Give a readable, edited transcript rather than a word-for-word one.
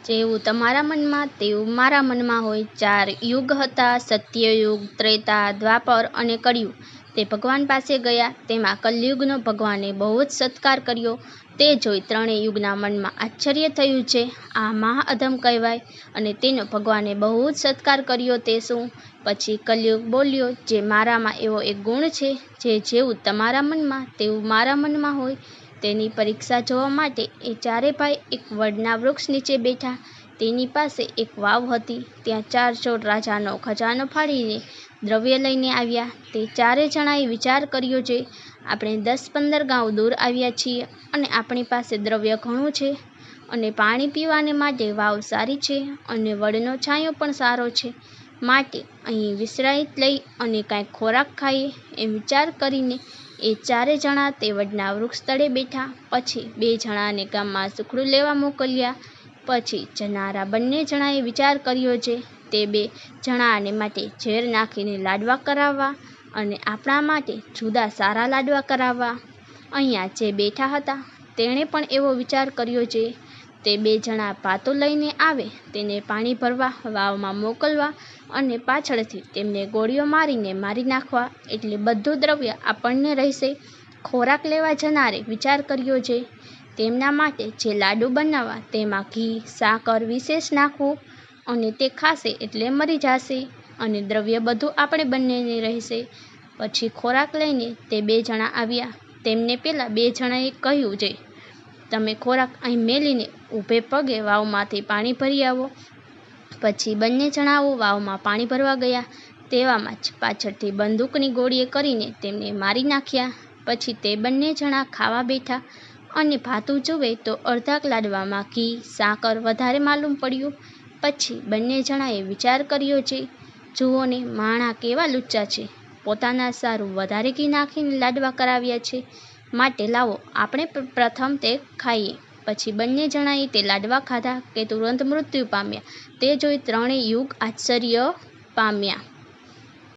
જેવું તમારા મનમાં તેવું મારા મનમાં હોય। 4 યુગ હતા, સત્યયુગ, ત્રેતા, દ્વાપર અને કળિયુગ। તે ભગવાન પાસે ગયા। તેમાં કલયુગનો ભગવાને બહુ જ સત્કાર કર્યો। તે જોઈ ત્રણેય યુગના મનમાં આશ્ચર્ય થયું છે, આ મહાઅધમ કહેવાય અને તેનો ભગવાને બહુ જ સત્કાર કર્યો તે શું? પછી કલયુગ બોલ્યો, જે મારામાં એવો એક ગુણ છે, જે જેવું તમારા મનમાં તેવું મારા મનમાં હોય। તેની પરીક્ષા જોવા માટે એ ચારે ભાઈ એક વડના વૃક્ષ નીચે બેઠા। તેની પાસે એક વાવ હતી। ત્યાં 4 ચોર રાજાનો ખજાનો ફાડીને દ્રવ્ય લઈને આવ્યા। તે ચારે જણાએ વિચાર કર્યો છે, આપણે 10-15 ગાંવ દૂર આવ્યા છીએ અને આપણી પાસે દ્રવ્ય ઘણું છે અને પાણી પીવાને માટે વાવ સારી છે અને વડનો છાંયો પણ સારો છે, માટે અહીં વિશ્રાંતિ લઈ અને કાંઈક ખોરાક ખાઈએ। એમ વિચાર કરીને એ ચારે જણા તે વડના વૃક્ષ તળે બેઠા। પછી 2 જણાને ગામમાં સુખડું લેવા મોકલ્યા। પછી જનારા બંને જણાએ વિચાર કર્યો છે, તે 2 જણાને માટે ઝેર નાખીને લાડવા કરાવવા અને આપણા માટે જુદા સારા લાડવા કરાવવા। અહીંયા જે બેઠા હતા તેણે પણ એવો વિચાર કર્યો છે, તે 2 જણા ભાતો લઈને આવે તેને પાણી ભરવા વાવમાં મોકલવા અને પાછળથી તેમને ગોળીઓ મારીને મારી નાખવા, એટલે બધું દ્રવ્ય આપણને રહેશે। ખોરાક લેવા જનારે વિચાર કર્યો છે, તેમના માટે જે લાડુ બનાવવા તેમાં ઘી, સાકર વિશેષ નાખવું અને તે ખાશે એટલે મરી જશે અને દ્રવ્ય બધું આપણે બંનેને રહેશે। પછી ખોરાક લઈને તે 2 જણા આવ્યા। તેમને પેલા 2 જણાએ કહ્યું છે, તમે ખોરાક અહીં મેલીને ઊભે પગે વાવમાંથી પાણી ભરી આવો। પછી બંને જણાઓ વાવમાં પાણી ભરવા ગયા। તેવામાં જ પાછળથી બંદૂકની ગોળીએ કરીને તેમને મારી નાખ્યા। પછી તે બંને જણા ખાવા બેઠા અને ભાતું જુએ તો અડધા લાડવામાં ઘી, સાકર વધારે માલુમ પડ્યું। પછી બંને જણાએ વિચાર કર્યો છે, જુઓ ને માણા કેવા લુચ્ચા છે, પોતાના સારું વધારે ઘી નાખીને લાડવા કરાવ્યા છે, માટે લાવો આપણે પ્રથમ તે ખાઈએ। પછી બંને જણાએ તે લાડવા ખાધા કે તુરંત મૃત્યુ પામ્યા। તે જોઈ ત્રણેય યુગ આશ્ચર્ય પામ્યા।